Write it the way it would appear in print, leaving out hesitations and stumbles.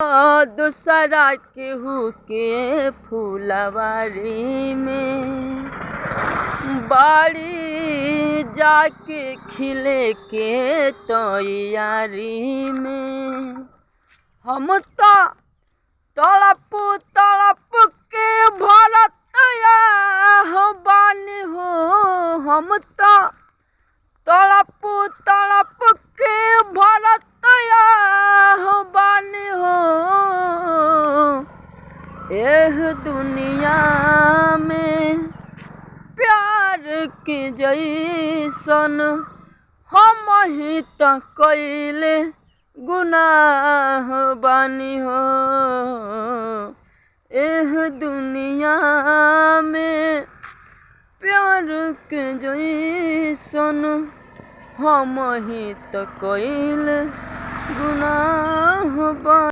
दूसरा केहू के फुलवारी में बाड़ी जाके खिले के तैयारी में हम तो तड़प तड़प के भरतया हो बानी हो। हम तो तड़प तड़प के भरतया हो बानी हो। एह दुनिया में प्यार के जैसन हम ही तो कइले गुनाह बानी हो। एह दुनिया में प्यार के जैसन हम ही तो कइले गुनाह